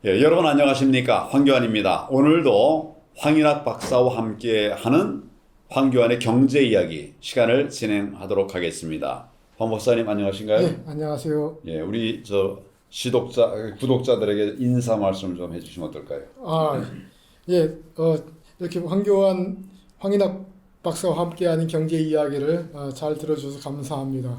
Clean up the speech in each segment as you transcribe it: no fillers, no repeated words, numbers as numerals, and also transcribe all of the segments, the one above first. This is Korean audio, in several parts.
예, 여러분 안녕하십니까? 황교안입니다. 오늘도 황인학 박사와 함께하는 황교안의 경제 이야기 시간을 진행하도록 하겠습니다. 황 박사님 안녕하신가요? 네, 안녕하세요. 예, 우리 구독자들에게 인사 말씀 좀 해주시면 어떨까요? 예, 이렇게 황인학 박사와 함께하는 경제 이야기를 잘 들어줘서 감사합니다.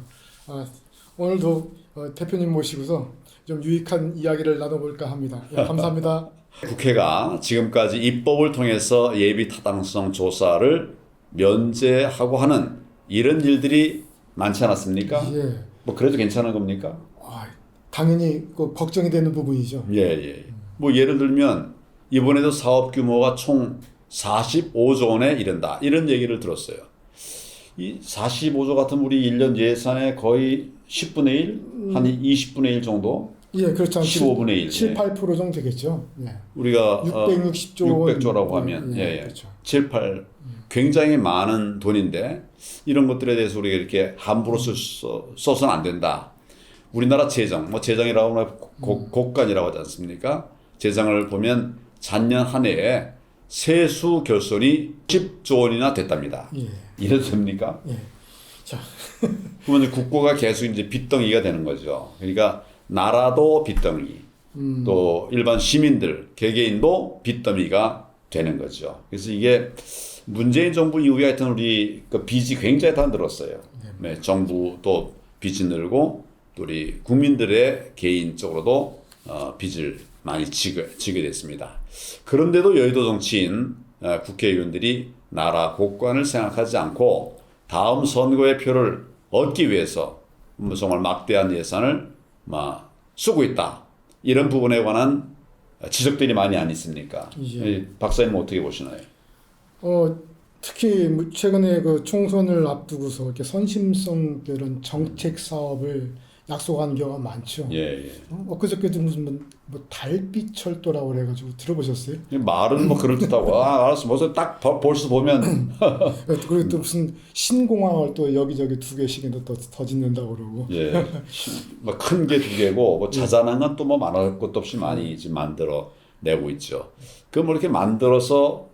오늘도 대표님 모시고서 좀 유익한 이야기를 나눠볼까 합니다. 예, 감사합니다. 국회가 지금까지 입법을 통해서 예비 타당성 조사를 면제하고 하는 이런 일들이 많지 않았습니까? 예, 뭐 그래도 괜찮은 겁니까? 당연히 걱정이 되는 부분이죠. 예. 뭐 예를 들면 이번에도 사업 규모가 총 45조 원에 이른다. 이런 얘기를 들었어요. 이 45조 같은 우리 1년 예산의 거의 10분의 1, 한 20분의 1 정도? 예, 그렇죠. 15분의 1. 7, 8% 정도 되겠죠. 예. 우리가 660조 원. 600조라고 하면 그렇죠. 7, 8 굉장히 많은 돈인데 이런 것들에 대해서 우리가 이렇게 함부로 써서는 안 된다. 우리나라 재정, 뭐 재정이라고 하면 국간이라고 하지 않습니까? 재정을 보면 작년 한 해에 세수 결손이 10조 원이나 됐답니다. 예. 이래도 됩니까? 예. 자, 그러면 국고가 계속 이제 빚덩이가 되는 거죠. 그러니까 나라도 빚덩이, 또 일반 시민들, 개개인도 빚더미가 되는 거죠. 그래서 이게 문재인 정부 이후에 하여튼 우리 그 빚이 굉장히 다 늘었어요. 네, 정부도 빚이 늘고 또 우리 국민들의 개인적으로도 빚을 많이 지게 됐습니다. 그런데도 여의도 정치인 국회의원들이 나라 국간을 생각하지 않고 다음 선거의 표를 얻기 위해서 정말 막대한 예산을 쓰고 있다. 이런 부분에 관한 지적들이 많이 안 있습니까? 예. 박사님은 어떻게 보시나요? 특히 최근에 그 총선을 앞두고서 이렇게 선심성 그런 정책 사업을 약속하는 경우가 많죠. 예. 엊그저께도 무슨 뭐 달빛 철도라고 그래가지고 들어보셨어요? 말은 뭐 그럴듯하고 알았어. 벌써 딱 벌써 보면 그리고 또 무슨 신공항을 또 여기저기 2개씩이나 더 짓는다고 그러고. 예. 뭐 큰 게 2개고 뭐 자잘한 건 또 뭐 말할 것도 없이 많이 지금 만들어 내고 있죠. 그 뭐 이렇게 만들어서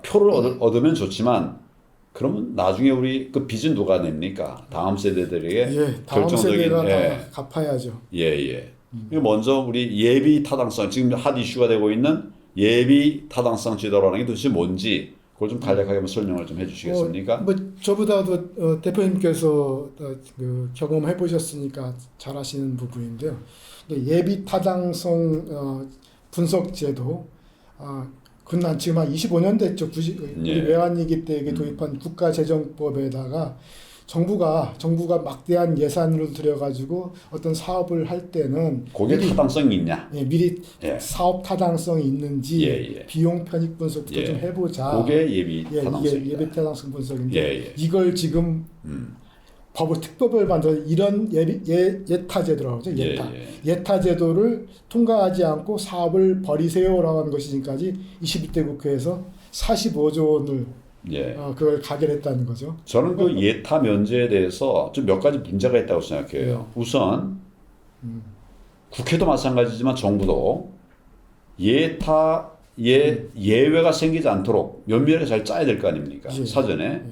표를 얻으면 좋지만 그러면 나중에 우리 그 빚은 누가 냅니까? 다음 세대들에게 다음 결정적인 세대가 다 갚아야죠. 먼저 우리 예비 타당성 지금 핫 이슈가 되고 있는 예비 타당성 지도라는 게 도대체 뭔지 그걸 좀 간략하게 한번 설명을 좀 해주시겠습니까? 뭐 저보다도 대표님께서 그 경험해 보셨으니까 잘 아시는 부분인데요. 예비 타당성 분석 제도. 그건 지금 한 25년 됐죠. 우리 외환위기 때 도입한 국가재정법에다가 정부가 막대한 예산을 들여가지고 어떤 사업을 할 때는 그게 타당성이 있냐? 미리 사업 타당성이 있는지 비용 편익 분석부터 좀 해보자. 그게 예비 타당성입니다. 이게 예비 타당성 분석인데 이걸 지금 특법을 만들어 이런 예타제도라고 하죠. 예타제도를 통과하지 않고 사업을 벌이세요라고 하는 것이 지금까지 21대 국회에서 45조 원을 그걸 가결했다는 거죠. 저는 그 예타 면제에 대해서 좀 몇 가지 문제가 있다고 생각해요. 우선 국회도 마찬가지지만 정부도 예외가 생기지 않도록 면밀하게 잘 짜야 될 거 아닙니까? 사전에.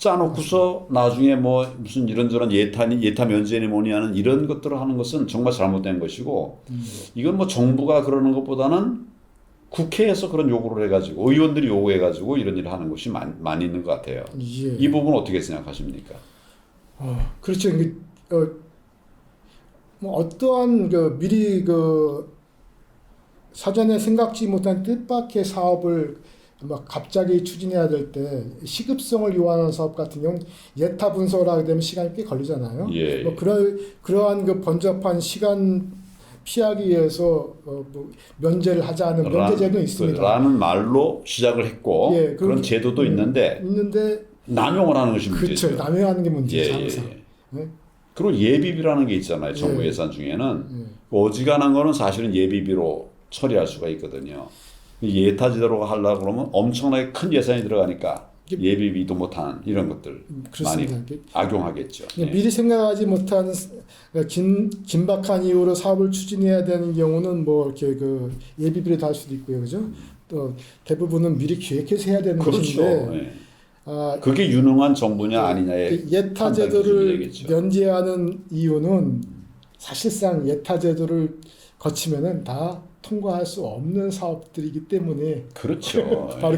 짜놓고서 나중에 뭐 무슨 이런저런 예타 면제니 뭐니 하는 이런 것들을 하는 것은 정말 잘못된 것이고 이건 뭐 정부가 그러는 것보다는 국회에서 그런 요구를 해가지고 의원들이 요구해가지고 이런 일을 하는 것이 많이 있는 것 같아요. 이 부분 어떻게 생각하십니까? 그렇죠. 뭐 어떠한 미리 사전에 생각지 못한 뜻밖의 사업을 갑자기 추진해야 될 때 시급성을 요하는 사업 같은 경우는 예타 분석을 하게 되면 시간이 꽤 걸리잖아요. 뭐 그러한 번잡한 시간 피하기 위해서 면제를 하자는 면제제도는 있습니다. 라는 말로 시작을 했고 그런 제도도 있는데 남용을 하는 것이 문제죠. 그렇죠. 남용하는 게 문제죠. 항상. 그리고 예비비라는 게 있잖아요. 정부 예산 중에는 어지간한 거는 사실은 예비비로 처리할 수가 있거든요. 예타제도로 하려고 그러면 엄청나게 큰 예산이 들어가니까 예비비도 못한 이런 것들 그렇습니다. 많이 악용하겠죠. 미리 생각하지 못한 긴박한 이유로 사업을 추진해야 되는 경우는 뭐 이렇게 그 예비비를 달 수도 있고요, 그죠? 또 대부분은 미리 기획해서 해야 되는 그렇죠. 것인데, 그게 유능한 정부냐 아니냐의 예타 제도를 면제하는 이유는 사실상 예타 제도를 거치면은 다 통과할 수 없는 사업들이기 때문에 그렇죠. 바로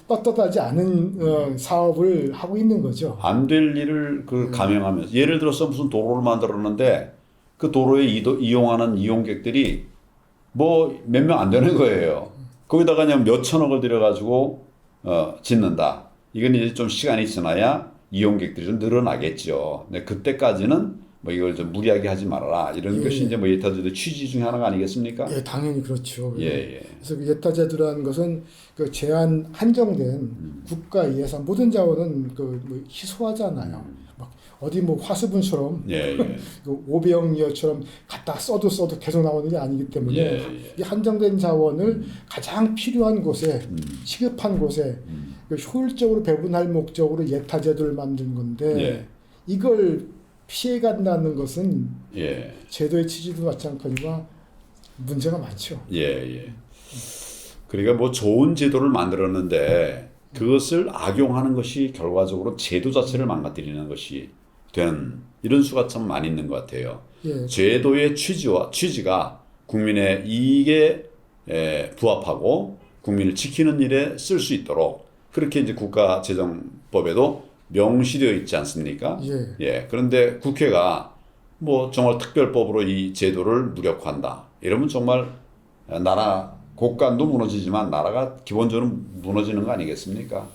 떳떳하지 않은 사업을 하고 있는 거죠. 안 될 일을 감행하면서 예를 들어서 무슨 도로를 만들었는데 그 도로에 이용하는 이용객들이 뭐 몇 명 안 되는 거예요. 거기다가 그냥 몇 천억을 들여가지고 짓는다. 이건 이제 좀 시간이 지나야 이용객들이 좀 늘어나겠죠. 근데 그때까지는 뭐 이걸 좀 무리하게 하지 말아라. 이런 것이 이제 뭐 예타제도 취지 중에 하나가 아니겠습니까? 예, 당연히 그렇죠. 예. 그래서 그 예타제도라는 것은 그 제한 한정된 국가 예산 모든 자원은 뭐 희소하잖아요. 막 어디 뭐 화수분처럼 그 오병이어처럼 갖다 써도 계속 나오는 게 아니기 때문에 이 한정된 자원을 가장 필요한 곳에 시급한 곳에 효율적으로 배분할 목적으로 예타제도를 만든 건데 이걸 피해간다는 것은 제도의 취지도 마찬가지와 문제가 많죠. 그러니까 뭐 좋은 제도를 만들었는데 그것을 악용하는 것이 결과적으로 제도 자체를 망가뜨리는 것이 되는 이런 수가 참 많이 있는 것 같아요. 제도의 취지가 국민의 이익에 부합하고 국민을 지키는 일에 쓸 수 있도록 그렇게 이제 국가재정법에도 명시되어 있지 않습니까? 그런데 국회가 뭐 정말 특별법으로 이 제도를 무력화한다. 이러면 정말 나라 국간도 무너지지만 나라가 기본적으로 무너지는 거 아니겠습니까?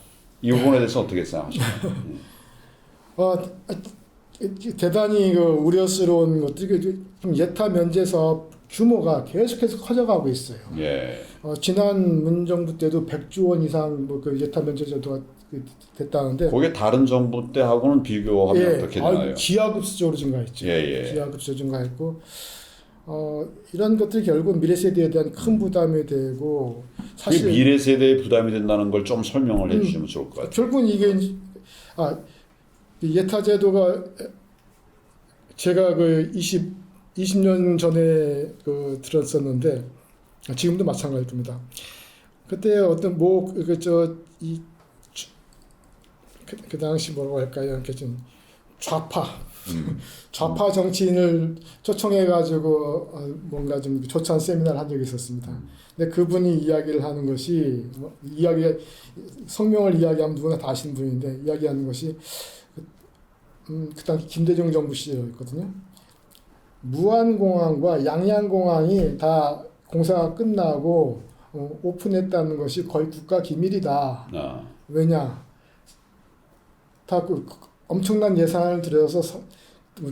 이 부분에 대해서 어떻게 생각하십니까? 대단히 그 우려스러운 것들이 좀 예타 면제 사업 규모가 계속해서 커져가고 있어요. 지난 문정부 때도 100조 원 이상 뭐 그 예타 면제 제도가 됐다는데 그게 다른 정부 때하고는 비교하면 어떻게 되나요? 기하급수적으로 증가했죠. 기하급수적으로 증가했고 이런 것들이 결국 미래 세대에 대한 큰 부담이 되고 사실 미래 세대에 부담이 된다는 걸 좀 설명을 해주시면 좋을 것 같아요. 결국은 이게 예타 제도가 제가 그 20년 전에 들었었는데 지금도 마찬가지일 겁니다. 그때 어떤 그 당시 뭐라고 할까요? 이렇게 좀 좌파 정치인을 초청해가지고 뭔가 좀 조찬 세미나를 한 적이 있었습니다. 근데 그분이 이야기를 하는 것이 성명을 이야기하면 누구나 다 아시는 분인데 이야기하는 것이 그 당시 김대중 정부 시절이었거든요. 무안공항과 양양공항이 다 공사가 끝나고 오픈했다는 것이 거의 국가 기밀이다. 왜냐? 다 엄청난 예산을 들여서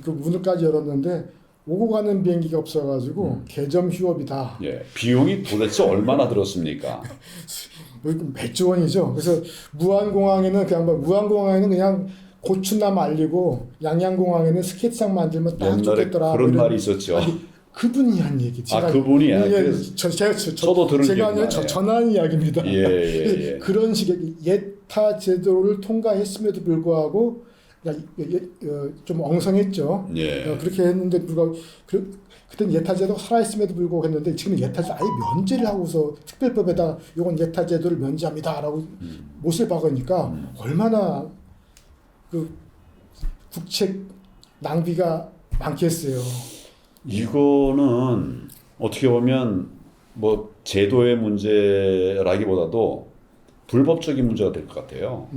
그 문을까지 열었는데 오고 가는 비행기가 없어가지고 개점 휴업이다. 비용이 도대체 얼마나 들었습니까? 몇 조 원이죠. 그래서 무안공항에는 그냥 고추나 말리고 양양공항에는 스케이트장 만들면 딱 좋겠더라. 그런 말이 있었죠. 그분이 한 얘기. 그분이 저도 들은 제가 아니라 전한 이야기입니다. 그런 식의 예타 제도를 통과했음에도 불구하고 좀 엉성했죠. 그렇게 했는데 불구하고 그때는 예타 제도가 살아있음에도 불구하고 했는데 지금은 예타 제도 아예 면제를 하고서 특별법에다 이건 예타 제도를 면제합니다라고 못을 박으니까 얼마나 그 국책 낭비가 많겠어요. 이거는 어떻게 보면 뭐 제도의 문제라기보다도 불법적인 문제가 될 것 같아요.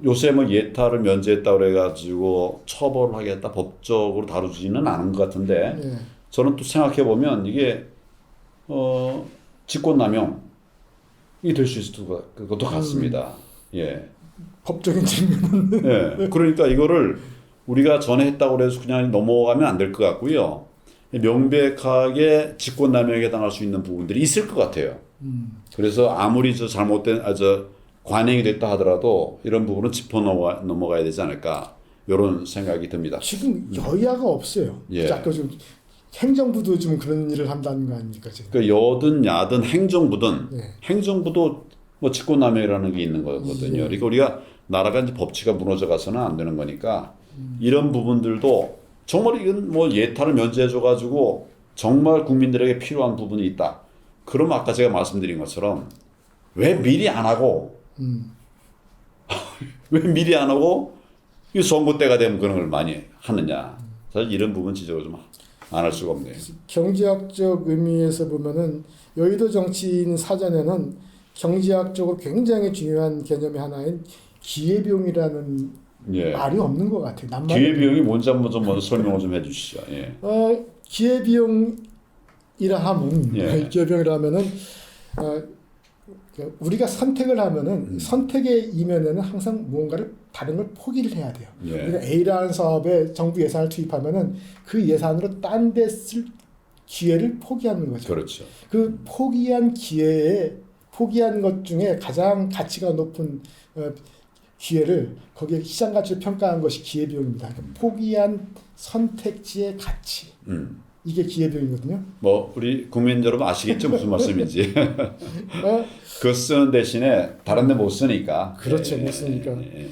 요새 뭐 예타를 면제했다고 그래가지고 처벌을 하겠다 법적으로 다루지는 않은 것 같은데 저는 또 생각해 보면 이게 직권남용이 될 수 있을 것도 같습니다. 법적인 측면은. 그러니까 이거를 우리가 전에 했다고 해서 그냥 넘어가면 안 될 것 같고요. 명백하게 직권남용에 해당할 수 있는 부분들이 있을 것 같아요. 그래서 아무리 잘못된 관행이 됐다 하더라도 이런 부분은 짚어 넘어가야 되지 않을까 이런 생각이 듭니다. 지금 여야가 없어요. 아까 좀 행정부도 좀 그런 일을 한다는 거 아닙니까? 지금. 그러니까 여든 야든 행정부든 행정부도 뭐 직권남용이라는 게 있는 거거든요. 예. 그러니까 우리가 나라가 이제 법치가 무너져 가서는 안 되는 거니까 이런 부분들도 정말 이건 뭐 예탄을 면제해 줘 가지고 정말 국민들에게 필요한 부분이 있다. 그럼 아까 제가 말씀드린 것처럼 왜 미리 안 하고 왜 미리 안 하고 이 선거 때가 되면 그런 걸 많이 하느냐. 사실 이런 부분 지적을 좀 안 할 수가 없네요. 경제학적 의미에서 보면은 여의도 정치인 사전에는 경제학적으로 굉장히 중요한 개념의 하나인 기회비용이라는 예. 말이 없는 것 같아요. 기회비용이 뭔지 한번 좀 먼저 설명을 좀 해주시죠. 예. 기회비용이라 하면 예. 기회비용이라 하면은 우리가 선택을 하면은 선택의 이면에는 항상 무언가를 다른 걸 포기를 해야 돼요. 예. 우리가 A라는 사업에 정부 예산을 투입하면은 그 예산으로 딴 데 쓸 기회를 포기하는 거죠. 그렇죠. 그 포기한 것 중에 가장 가치가 높은 기회를 거기에 시장 가치를 평가한 것이 기회비용입니다. 그러니까 포기한 선택지의 가치. 이게 기회비용이거든요. 뭐 우리 국민 여러분 아시겠죠 무슨 말씀인지. 그거 쓰는 대신에 다른 데 못 쓰니까. 그렇죠. 예, 못 쓰니까. 예.